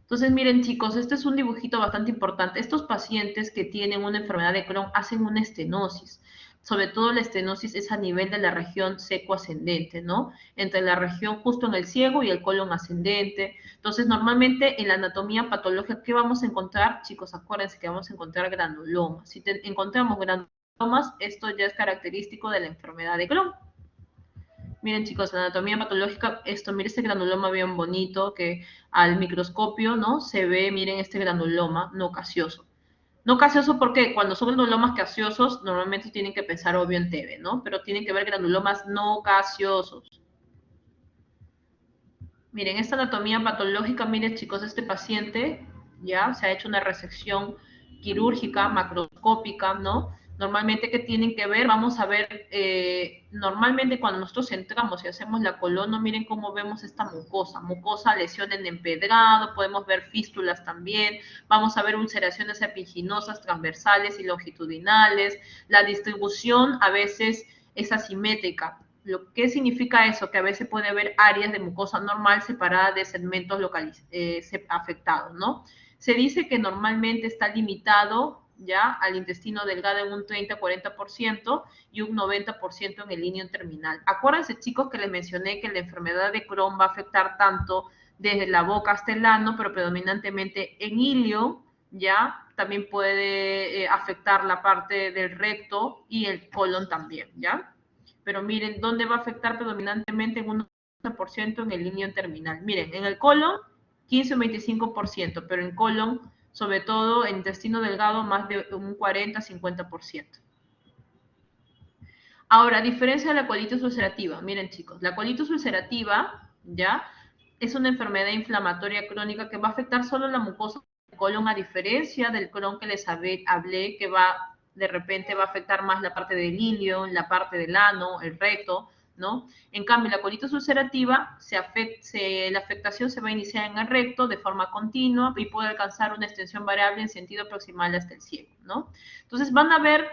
Entonces, miren chicos, este es un dibujito bastante importante. Estos pacientes que tienen una enfermedad de Crohn hacen una estenosis. Sobre todo la estenosis es a nivel de la región seco-ascendente, ¿no? Entre la región justo en el ciego y el colon ascendente. Entonces, normalmente en la anatomía patológica, ¿qué vamos a encontrar? Chicos, acuérdense que vamos a encontrar granulomas. Si encontramos granulomas, esto ya es característico de la enfermedad de Crohn. Miren chicos, la anatomía patológica, esto, miren este granuloma bien bonito que al microscopio, ¿no? Se ve, miren este granuloma no caseoso. No caseoso porque cuando son granulomas gaseosos, normalmente tienen que pensar obvio en TB, ¿no? Pero tienen que ver granulomas no gaseosos. Miren, esta anatomía patológica, miren chicos, este paciente ya se ha hecho una resección quirúrgica, macroscópica, ¿no? Normalmente, ¿qué tienen que ver? Vamos a ver, normalmente cuando nosotros entramos y hacemos la colon, miren cómo vemos esta mucosa, lesión en empedrado, podemos ver fístulas también, vamos a ver ulceraciones epiginosas, transversales y longitudinales, la distribución a veces es asimétrica. ¿Qué significa eso? Que a veces puede haber áreas de mucosa normal separadas de segmentos afectados, ¿no? Se dice que normalmente está limitado ya al intestino delgado en un 30-40% y un 90% en el líneon terminal. Acuérdense, chicos, que les mencioné que la enfermedad de Crohn va a afectar tanto desde la boca hasta el ano, pero predominantemente en ilio, ya también puede afectar la parte del recto y el colon también, ¿ya? Pero miren, ¿dónde va a afectar predominantemente en un 90% en el líneon terminal? Miren, en el colon 15 o 25%, pero en colon, sobre todo en intestino delgado, más de un 40-50%. Ahora, a diferencia de la colitis ulcerativa, miren chicos, la colitis ulcerativa, ¿ya? Es una enfermedad inflamatoria crónica que va a afectar solo la mucosa del colon, a diferencia del Crohn que les hablé, que de repente va a afectar más la parte del ilio, la parte del ano, el recto, ¿no? En cambio, la colitis ulcerativa, la afectación se va a iniciar en el recto de forma continua y puede alcanzar una extensión variable en sentido proximal hasta el ciego, ¿no? Entonces van a ver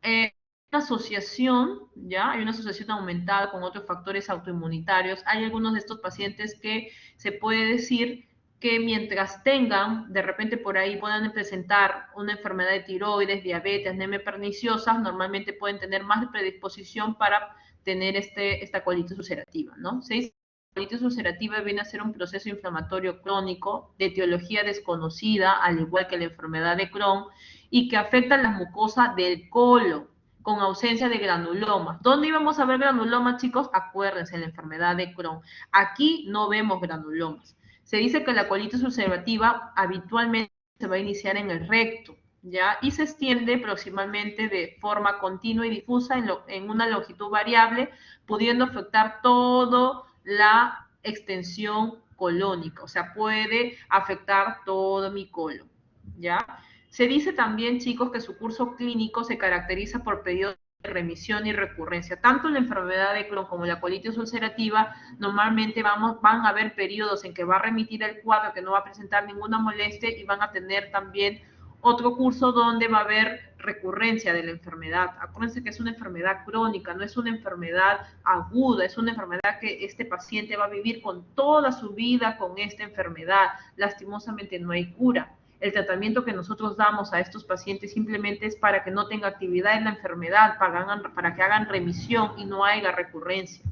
una asociación, ¿ya? Hay una asociación aumentada con otros factores autoinmunitarios. Hay algunos de estos pacientes que se puede decir que mientras tengan, de repente por ahí puedan presentar una enfermedad de tiroides, diabetes, anemia perniciosa, normalmente pueden tener más predisposición para tener esta colitis ulcerativa, ¿no? Se dice que la colitis ulcerativa viene a ser un proceso inflamatorio crónico de etiología desconocida, al igual que la enfermedad de Crohn, y que afecta a la mucosa del colon, con ausencia de granulomas. ¿Dónde íbamos a ver granulomas, chicos? Acuérdense, la enfermedad de Crohn. Aquí no vemos granulomas. Se dice que la colitis ulcerativa habitualmente se va a iniciar en el recto, ¿ya? Y se extiende proximalmente de forma continua y difusa en una longitud variable, pudiendo afectar toda la extensión colónica, o sea, puede afectar todo mi colon, ¿ya? Se dice también, chicos, que su curso clínico se caracteriza por periodos de remisión y recurrencia. Tanto la enfermedad de Crohn como la colitis ulcerativa, normalmente van a haber periodos en que va a remitir el cuadro, que no va a presentar ninguna molestia, y van a tener también otro curso donde va a haber recurrencia de la enfermedad. Acuérdense que es una enfermedad crónica, no es una enfermedad aguda, es una enfermedad que este paciente va a vivir con toda su vida con esta enfermedad. Lastimosamente no hay cura. El tratamiento que nosotros damos a estos pacientes simplemente es para que no tenga actividad en la enfermedad, para que hagan remisión y no haya recurrencia.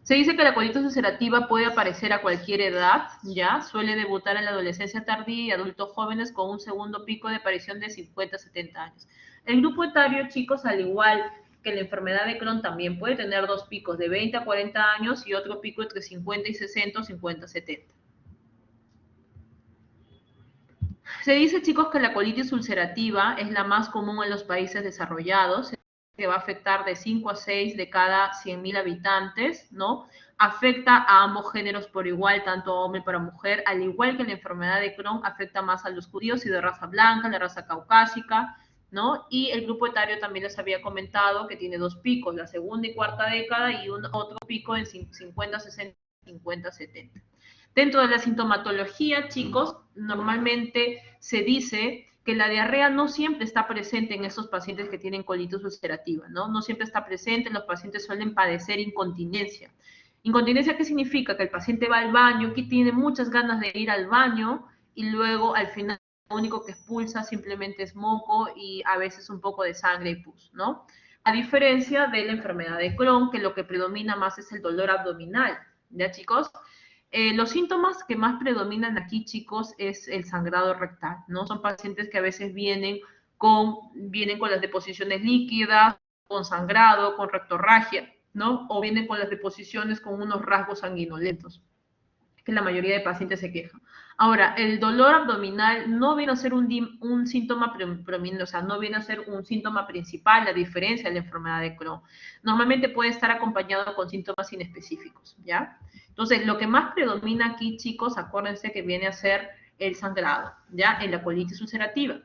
Se dice que la colitis ulcerativa puede aparecer a cualquier edad, ya suele debutar en la adolescencia tardía y adultos jóvenes con un segundo pico de aparición de 50 a 70 años. El grupo etario, chicos, al igual que la enfermedad de Crohn, también puede tener dos picos de 20 a 40 años y otro pico entre 50 y 60 o 50 a 70. Se dice, chicos, que la colitis ulcerativa es la más común en los países desarrollados, que va a afectar de 5 a 6 de cada 100.000 habitantes, ¿no? Afecta a ambos géneros por igual, tanto a hombre como a mujer, al igual que la enfermedad de Crohn afecta más a los judíos y de raza blanca, la raza caucásica, ¿no? Y el grupo etario también les había comentado que tiene dos picos, la segunda y cuarta década y otro pico en 50, 60 50-70. Dentro de la sintomatología, chicos, normalmente se dice que la diarrea no siempre está presente en estos pacientes que tienen colitis ulcerativa, ¿no? No siempre está presente, los pacientes suelen padecer incontinencia. ¿Incontinencia qué significa? Que el paciente va al baño, que tiene muchas ganas de ir al baño y luego al final lo único que expulsa simplemente es moco y a veces un poco de sangre y pus, ¿no? A diferencia de la enfermedad de Crohn, que lo que predomina más es el dolor abdominal, ¿ya, chicos? Los síntomas que más predominan aquí, chicos, es el sangrado rectal, ¿no? Son pacientes que a veces vienen con las deposiciones líquidas, con sangrado, con rectorragia, ¿no? O vienen con las deposiciones con unos rasgos sanguinolentos, que la mayoría de pacientes se quejan. Ahora, el dolor abdominal no viene a ser un síntoma prominente, o sea, no viene a ser un síntoma principal, a diferencia de la enfermedad de Crohn. Normalmente puede estar acompañado con síntomas inespecíficos, ¿ya? Entonces, lo que más predomina aquí, chicos, acuérdense que viene a ser el sangrado, ¿ya? En la colitis ulcerativa.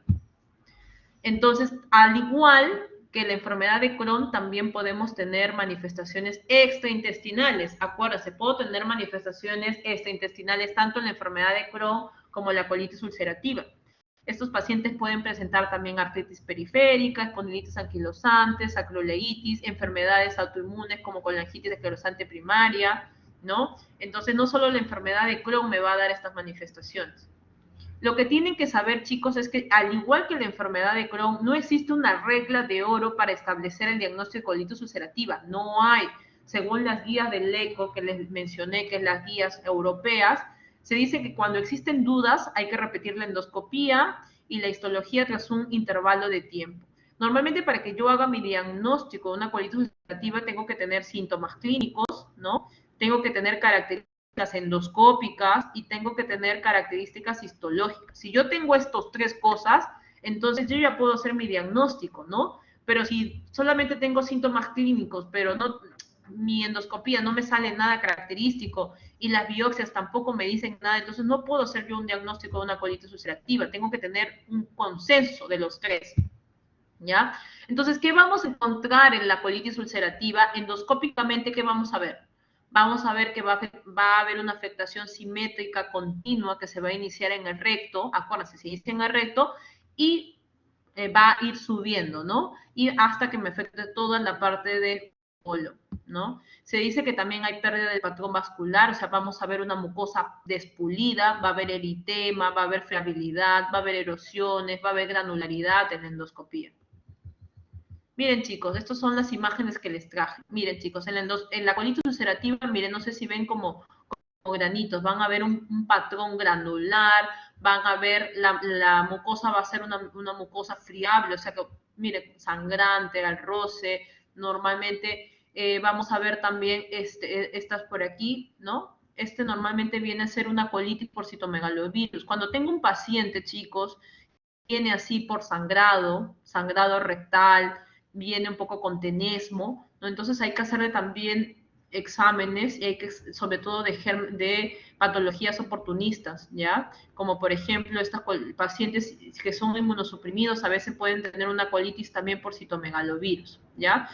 Entonces, al igual que la enfermedad de Crohn, también podemos tener manifestaciones extraintestinales. Acuérdense, puedo tener manifestaciones extraintestinales tanto en la enfermedad de Crohn como en la colitis ulcerativa. Estos pacientes pueden presentar también artritis periférica, espondilitis anquilosante, sacroileitis, enfermedades autoinmunes como colangitis esclerosante primaria, ¿no? Entonces, no solo la enfermedad de Crohn me va a dar estas manifestaciones. Lo que tienen que saber, chicos, es que al igual que la enfermedad de Crohn, no existe una regla de oro para establecer el diagnóstico de colitis ulcerativa. No hay. Según las guías del ECO que les mencioné, que es las guías europeas, se dice que cuando existen dudas hay que repetir la endoscopía y la histología tras un intervalo de tiempo. Normalmente para que yo haga mi diagnóstico de una colitis ulcerativa tengo que tener síntomas clínicos, ¿no? Tengo que tener características endoscópicas y tengo que tener características histológicas. Si yo tengo estas tres cosas, entonces yo ya puedo hacer mi diagnóstico, ¿no? Pero si solamente tengo síntomas clínicos, pero no, mi endoscopía no me sale nada característico y las biopsias tampoco me dicen nada, entonces no puedo hacer yo un diagnóstico de una colitis ulcerativa, tengo que tener un consenso de los tres, ¿ya? Entonces, ¿qué vamos a encontrar en la colitis ulcerativa? Endoscópicamente, ¿qué vamos a ver? Vamos a ver que va a haber una afectación simétrica continua que se va a iniciar en el recto, acuérdense, se inicia en el recto y va a ir subiendo, ¿no? Y hasta que me afecte toda la parte del colon, ¿no? Se dice que también hay pérdida del patrón vascular, o sea, vamos a ver una mucosa despulida, va a haber eritema, va a haber friabilidad, va a haber erosiones, va a haber granularidad en la endoscopía. Miren, chicos, estas son las imágenes que les traje. Miren, chicos, en la colitis ulcerativa, miren, no sé si ven como granitos, van a ver un patrón granular, van a ver, la mucosa va a ser una mucosa friable, o sea que, miren, sangrante, al roce, normalmente vamos a ver también estas por aquí, ¿no? Normalmente viene a ser una colitis por citomegalovirus. Cuando tengo un paciente, chicos, viene así por sangrado rectal, viene un poco con tenesmo, ¿no? Entonces hay que hacerle también exámenes y hay que, sobre todo de patologías oportunistas, ¿ya? Como por ejemplo, estos pacientes que son inmunosuprimidos a veces pueden tener una colitis también por citomegalovirus, ¿ya?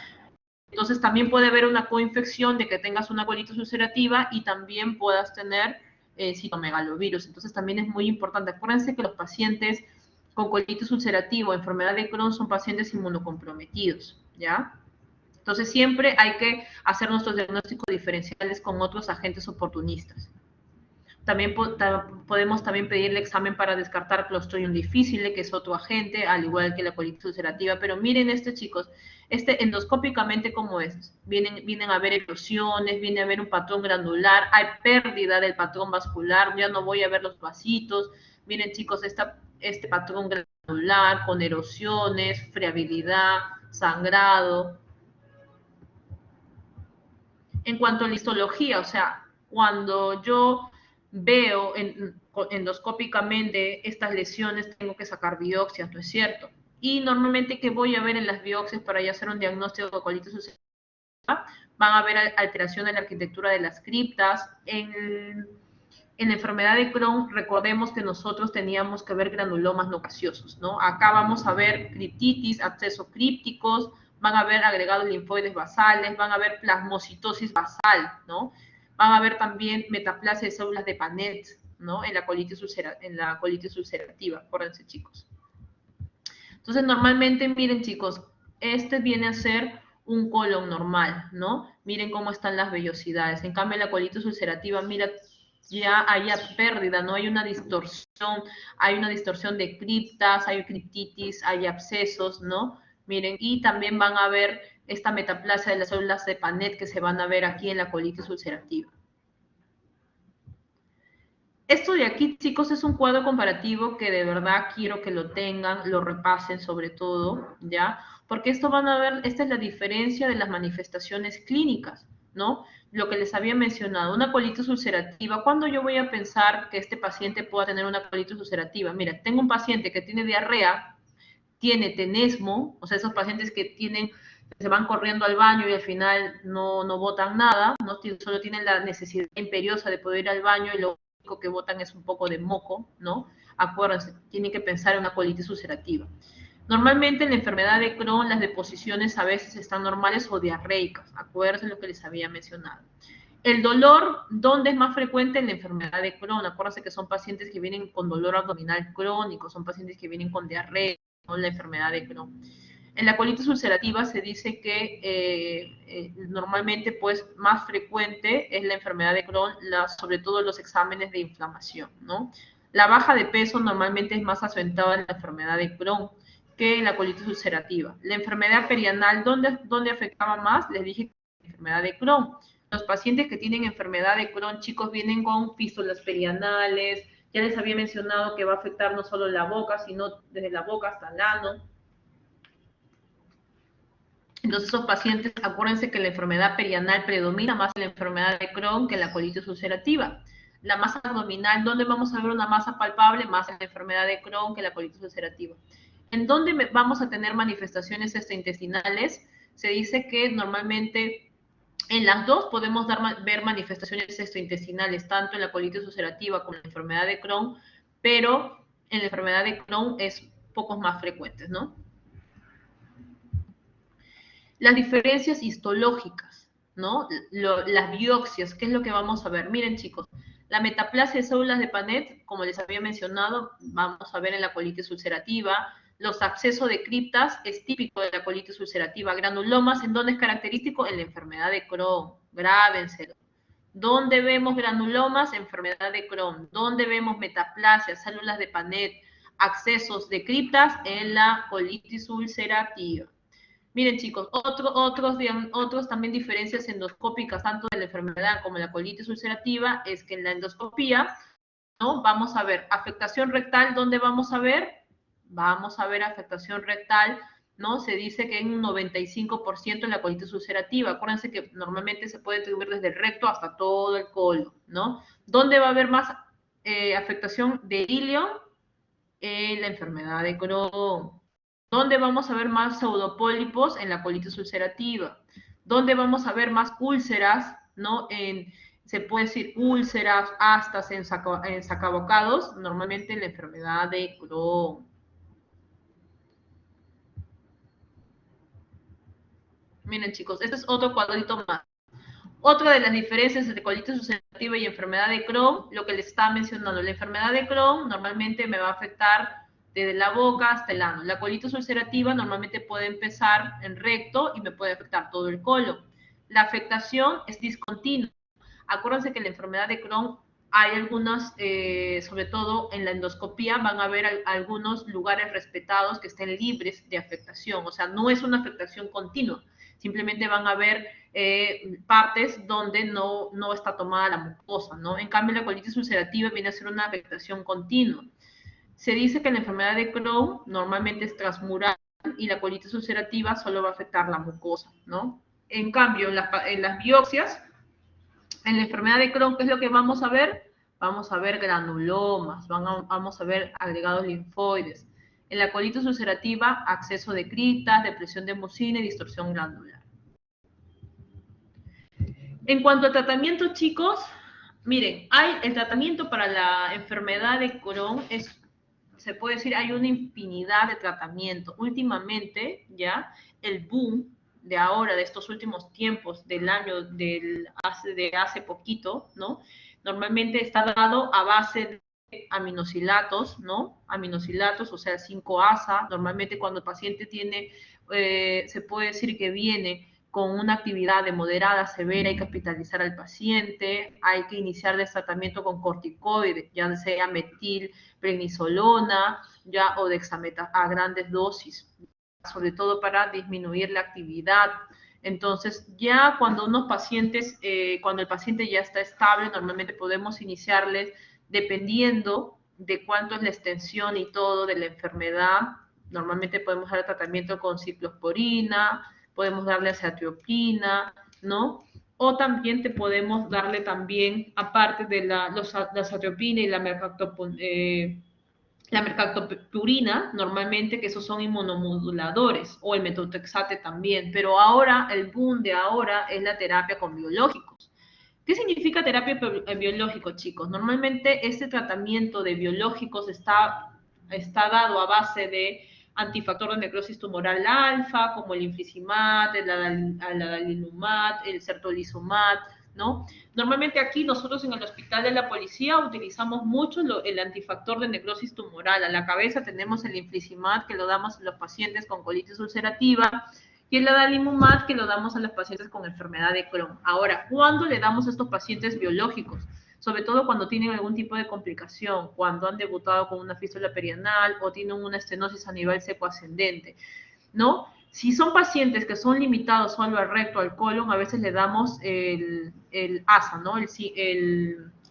Entonces también puede haber una coinfección de que tengas una colitis ulcerativa y también puedas tener citomegalovirus. Entonces también es muy importante. Acuérdense que los pacientes con colitis ulcerativa o enfermedad de Crohn son pacientes inmunocomprometidos, ¿ya? Entonces siempre hay que hacer nuestros diagnósticos diferenciales con otros agentes oportunistas. También podemos también pedir el examen para descartar Clostridium difficile, que es otro agente, al igual que la colitis ulcerativa. Pero miren chicos, endoscópicamente cómo es. Vienen a haber erosiones, viene a haber un patrón granular, hay pérdida del patrón vascular, ya no voy a ver los vasitos. Miren, chicos, este patrón granular con erosiones, friabilidad, sangrado. En cuanto a la histología, o sea, cuando yo veo endoscópicamente estas lesiones, tengo que sacar biopsias, ¿no es cierto? Y normalmente, ¿qué voy a ver en las biopsias para ya hacer un diagnóstico de colitis ulcerativa? Van a haber alteración en la arquitectura de las criptas. En la enfermedad de Crohn, recordemos que nosotros teníamos que ver granulomas no gaseosos, ¿no? Acá vamos a ver criptitis, abscesos crípticos, van a haber agregados linfoides basales, van a haber plasmocitosis basal, ¿no? van a haber también metaplasia de células de Panet, ¿no? En la colitis ulcerativa, acuérdense, chicos. Entonces, normalmente, miren, chicos, este viene a ser un colon normal, ¿no? Miren cómo están las vellosidades. En cambio, la colitis ulcerativa, mira, ya hay pérdida, ¿no? Hay una distorsión de criptas, hay criptitis, hay abscesos, ¿no? Miren, y también van a ver esta metaplasia de las células de Panet que se van a ver aquí en la colitis ulcerativa. Esto de aquí, chicos, es un cuadro comparativo que de verdad quiero que lo tengan, lo repasen sobre todo, ¿ya? Porque esto van a ver, esta es la diferencia de las manifestaciones clínicas, ¿no? Lo que les había mencionado, una colitis ulcerativa, ¿cuándo yo voy a pensar que este paciente pueda tener una colitis ulcerativa? Mira, tengo un paciente que tiene diarrea, tiene tenesmo, o sea, esos pacientes que se van corriendo al baño y al final no botan nada, ¿no? Solo tienen la necesidad imperiosa de poder ir al baño y lo único que botan es un poco de moco, ¿no? Acuérdense, tienen que pensar en una colitis ulcerativa. Normalmente en la enfermedad de Crohn las deposiciones a veces están normales o diarreicas, acuérdense lo que les había mencionado. El dolor, ¿dónde es más frecuente? En la enfermedad de Crohn. Acuérdense que son pacientes que vienen con dolor abdominal crónico, son pacientes que vienen con diarrea, ¿no? La enfermedad de Crohn. En la colitis ulcerativa se dice que normalmente pues más frecuente es la enfermedad de Crohn, sobre todo los exámenes de inflamación, ¿no? La baja de peso normalmente es más acentuada en la enfermedad de Crohn que en la colitis ulcerativa. La enfermedad perianal, ¿dónde afectaba más? Les dije que la enfermedad de Crohn. Los pacientes que tienen enfermedad de Crohn, chicos, vienen con fístulas perianales. Ya les había mencionado que va a afectar no solo la boca, sino desde la boca hasta el ano. Entonces, esos pacientes, acuérdense que la enfermedad perianal predomina más en la enfermedad de Crohn que en la colitis ulcerativa. La masa abdominal, ¿dónde vamos a ver una masa palpable? Más en la enfermedad de Crohn que en la colitis ulcerativa. ¿En dónde vamos a tener manifestaciones extraintestinales? Se dice que normalmente en las dos podemos ver manifestaciones extraintestinales, tanto en la colitis ulcerativa como en la enfermedad de Crohn, pero en la enfermedad de Crohn es pocos más frecuentes, ¿no? Las diferencias histológicas, ¿no? Las biopsias, ¿qué es lo que vamos a ver? Miren, chicos, la metaplasia de células de Panet, como les había mencionado, vamos a ver en la colitis ulcerativa. Los abscesos de criptas es típico de la colitis ulcerativa. Granulomas, ¿en dónde es característico? En la enfermedad de Crohn. Grábenselo. ¿Dónde vemos granulomas? Enfermedad de Crohn. ¿Dónde vemos metaplasia, células de Panet, abscesos de criptas? En la colitis ulcerativa. Miren, chicos, otros también diferencias endoscópicas, tanto de la enfermedad como de la colitis ulcerativa, es que en la endoscopía, ¿no? Vamos a ver afectación rectal, ¿dónde vamos a ver? Vamos a ver afectación rectal, ¿no? Se dice que en un 95% en la colitis ulcerativa. Acuérdense que normalmente se puede distribuir desde el recto hasta todo el colon, ¿no? ¿Dónde va a haber más afectación de ilio? En la enfermedad de Crohn. ¿Dónde vamos a ver más pseudopólipos? En la colitis ulcerativa. ¿Dónde vamos a ver más úlceras? ¿No? Se puede decir úlceras, astas en sacabocados, normalmente en la enfermedad de Crohn. Miren, chicos, este es otro cuadrito más. Otra de las diferencias entre colitis ulcerativa y enfermedad de Crohn, lo que les estaba mencionando, la enfermedad de Crohn normalmente me va a afectar desde la boca hasta el ano. La colitis ulcerativa normalmente puede empezar en recto y me puede afectar todo el colon. La afectación es discontinua. Acuérdense que en la enfermedad de Crohn hay algunas, sobre todo en la endoscopía, van a haber algunos lugares respetados que estén libres de afectación. O sea, no es una afectación continua. Simplemente van a haber partes donde no está tomada la mucosa, ¿no? En cambio, la colitis ulcerativa viene a ser una afectación continua. Se dice que la enfermedad de Crohn normalmente es transmural y la colitis ulcerativa solo va a afectar la mucosa, ¿no? En cambio, en las biopsias, en la enfermedad de Crohn, ¿qué es lo que vamos a ver? Vamos a ver granulomas, vamos a ver agregados linfoides. En la colitis ulcerativa, acceso de criptas, depresión de mucina y distorsión glandular. En cuanto al tratamiento, chicos, miren, el tratamiento para la enfermedad de Crohn se puede decir, hay una infinidad de tratamientos. Últimamente, ya, el boom de ahora, de estos últimos tiempos, del año, de hace poquito, ¿no? Normalmente está dado a base de aminosilatos, ¿no? Aminosilatos, o sea, 5-ASA. Normalmente cuando el paciente tiene, se puede decir que viene con una actividad de moderada a severa, hay que hospitalizar al paciente, hay que iniciar el tratamiento con corticoides, ya sea metilprednisolona, ya o dexameta a grandes dosis, sobre todo para disminuir la actividad. Entonces, ya cuando unos pacientes, cuando el paciente ya está estable, normalmente podemos iniciarles, dependiendo de cuánto es la extensión y todo de la enfermedad, normalmente podemos dar tratamiento con ciclosporina, podemos darle azathioprina, ¿no? O también te podemos darle también, aparte de la azathioprina y la mercaptopurina, normalmente, que esos son inmunomoduladores, o el metotrexate también, pero ahora, el boom de ahora es la terapia con biológicos. ¿Qué significa terapia biológico, chicos? Normalmente este tratamiento de biológicos está dado a base de antifactor de necrosis tumoral alfa, como el infliximab, el adalimumab, el certolizumab, ¿no? Normalmente aquí nosotros en el Hospital de la Policía utilizamos mucho el antifactor de necrosis tumoral. A la cabeza tenemos el infliximab, que lo damos a los pacientes con colitis ulcerativa, y el adalimumab, que lo damos a los pacientes con enfermedad de Crohn. Ahora, ¿cuándo le damos a estos pacientes biológicos? Sobre todo cuando tienen algún tipo de complicación, cuando han debutado con una fístula perianal o tienen una estenosis a nivel secoascendente, ¿no? Si son pacientes que son limitados solo al recto, al colon, a veces le damos el ASA, ¿no? El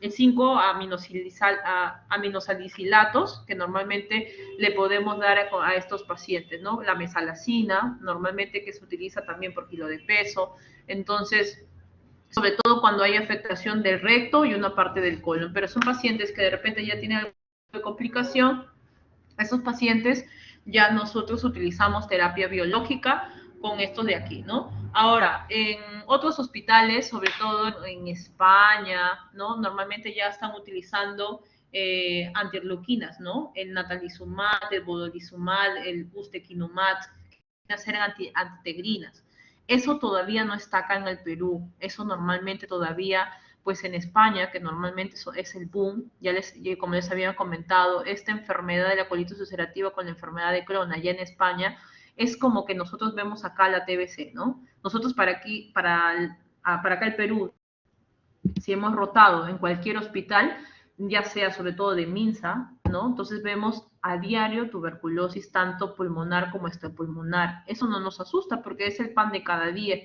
5-aminosalicilatos, que normalmente le podemos dar a estos pacientes, ¿no? La mesalazina, normalmente, que se utiliza también por kilo de peso. Entonces, sobre todo cuando hay afectación del recto y una parte del colon, pero son pacientes que de repente ya tienen alguna complicación. A esos pacientes ya nosotros utilizamos terapia biológica con estos de aquí, ¿no? Ahora, en otros hospitales, sobre todo en España, ¿no? Normalmente ya están utilizando antirleuquinas, ¿no? El natalizumab, el bodolizumab, el ustekinumab, que ser antitegrinas. Eso todavía no está acá en el Perú. Eso normalmente todavía, pues en España, que normalmente es el boom, como les había comentado, esta enfermedad de la colitis ulcerativa con la enfermedad de Crohn allá en España, es como que nosotros vemos acá la TBC, ¿no? Nosotros para acá el Perú, si hemos rotado en cualquier hospital, ya sea sobre todo de MINSA, ¿no? Entonces vemos a diario tuberculosis tanto pulmonar como extrapulmonar. Eso no nos asusta porque es el pan de cada día,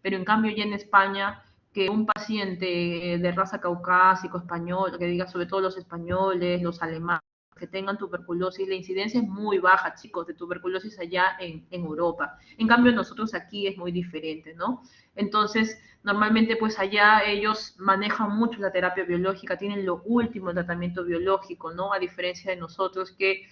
pero en cambio ya en España, que un paciente de raza caucásico, español, que diga sobre todo los españoles, los alemanes, que tengan tuberculosis, la incidencia es muy baja, chicos, de tuberculosis allá en Europa. En cambio, nosotros aquí es muy diferente, ¿no? Entonces, normalmente, pues allá ellos manejan mucho la terapia biológica, tienen lo último en tratamiento biológico, ¿no? A diferencia de nosotros que,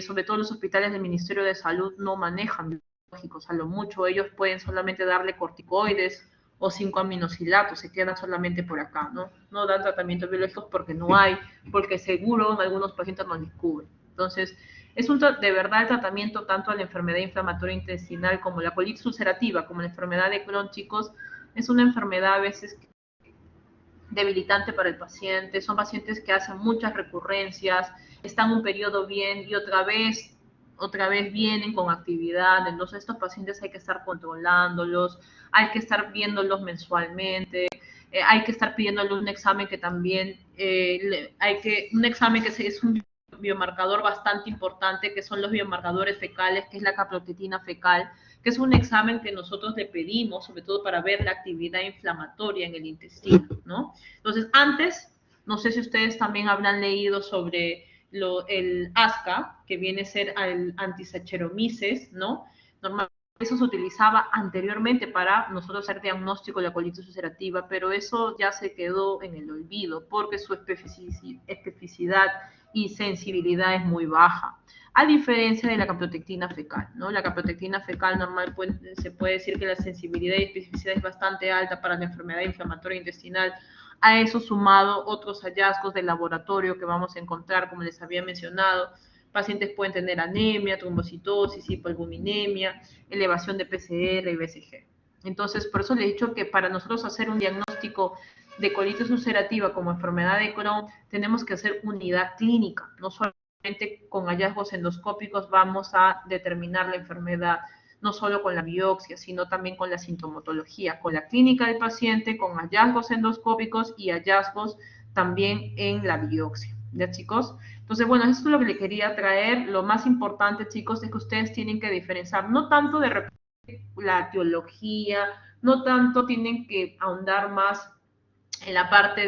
sobre todo los hospitales del Ministerio de Salud, no manejan biológicos. A lo mucho ellos pueden solamente darle corticoides o 5-aminosilatos, se quedan solamente por acá, ¿no? No dan tratamientos biológicos porque no hay, porque seguro en algunos pacientes no les cubre. Entonces, es de verdad el tratamiento tanto a la enfermedad inflamatoria intestinal como la colitis ulcerativa, como la enfermedad de Crohn, chicos, es una enfermedad a veces debilitante para el paciente. Son pacientes que hacen muchas recurrencias, están un periodo bien y otra vez vienen con actividad. Entonces, estos pacientes hay que estar controlándolos, hay que estar viéndolos mensualmente, hay que estar pidiéndole un examen que también, un examen que es un biomarcador bastante importante, que son los biomarcadores fecales, que es la caprotetina fecal, que es un examen que nosotros le pedimos, sobre todo para ver la actividad inflamatoria en el intestino, ¿no? Entonces, antes, no sé si ustedes también habrán leído sobre el ASCA, que viene a ser el antisaccharomyces, ¿no? Normalmente eso se utilizaba anteriormente para nosotros hacer diagnóstico de la colitis ulcerativa, pero eso ya se quedó en el olvido porque su especificidad y sensibilidad es muy baja, a diferencia de la caprotectina fecal, ¿no? La caprotectina fecal normal se puede decir que la sensibilidad y especificidad es bastante alta para la enfermedad inflamatoria intestinal. A eso sumado otros hallazgos de laboratorio que vamos a encontrar, como les había mencionado, pacientes pueden tener anemia, trombocitosis, hipoalbuminemia, elevación de PCR y BCG. Entonces, por eso les he dicho que para nosotros hacer un diagnóstico de colitis ulcerativa como enfermedad de Crohn, tenemos que hacer unidad clínica, no solamente con hallazgos endoscópicos vamos a determinar la enfermedad, no solo con la biopsia, sino también con la sintomatología, con la clínica del paciente, con hallazgos endoscópicos y hallazgos también en la biopsia. ¿Ya, chicos? Entonces, bueno, eso es lo que le quería traer. Lo más importante, chicos, es que ustedes tienen que diferenciar, no tanto de repente la teología, no tanto tienen que ahondar más en la parte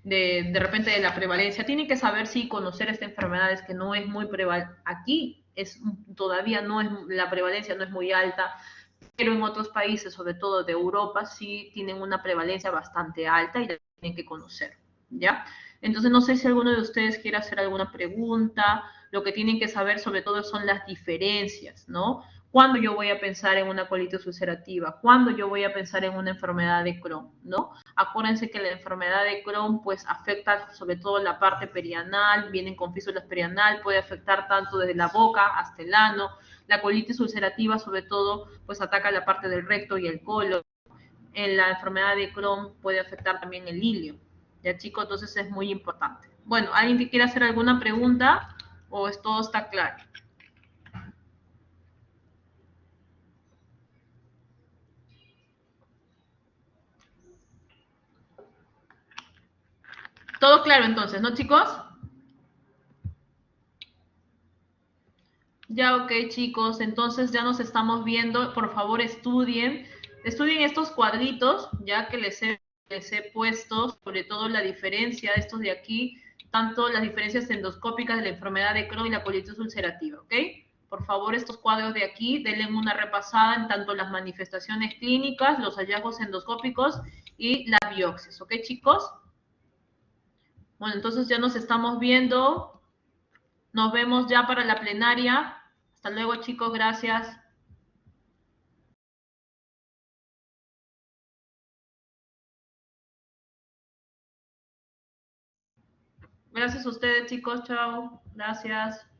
de repente de la prevalencia. Tienen que saber si conocer esta enfermedad es que no es muy prevalente. Aquí es, todavía no es, la prevalencia no es muy alta, pero en otros países, sobre todo de Europa, sí tienen una prevalencia bastante alta y la tienen que conocer, ¿ya? Entonces, no sé si alguno de ustedes quiere hacer alguna pregunta. Lo que tienen que saber sobre todo son las diferencias, ¿no? ¿Cuándo yo voy a pensar en una colitis ulcerativa? ¿Cuándo yo voy a pensar en una enfermedad de Crohn? ¿No? Acuérdense que la enfermedad de Crohn pues afecta sobre todo la parte perianal, vienen con fístulas perianal, puede afectar tanto desde la boca hasta el ano. La colitis ulcerativa sobre todo pues ataca la parte del recto y el colon. En la enfermedad de Crohn puede afectar también el ilio. Ya, chicos, entonces es muy importante. Bueno, ¿alguien que quiera hacer alguna pregunta o todo está claro? Todo claro entonces, ¿no, chicos? Ya, ok, chicos, entonces ya nos estamos viendo. Por favor, estudien estos cuadritos, ya que les he puesto, sobre todo la diferencia, estos de aquí, tanto las diferencias endoscópicas de la enfermedad de Crohn y la colitis ulcerativa, ¿ok? Por favor, estos cuadros de aquí, denle una repasada en tanto las manifestaciones clínicas, los hallazgos endoscópicos y las biopsias, ¿ok, chicos? Bueno, entonces ya nos estamos viendo. Nos vemos ya para la plenaria. Hasta luego, chicos. Gracias. Gracias a ustedes, chicos. Chao. Gracias.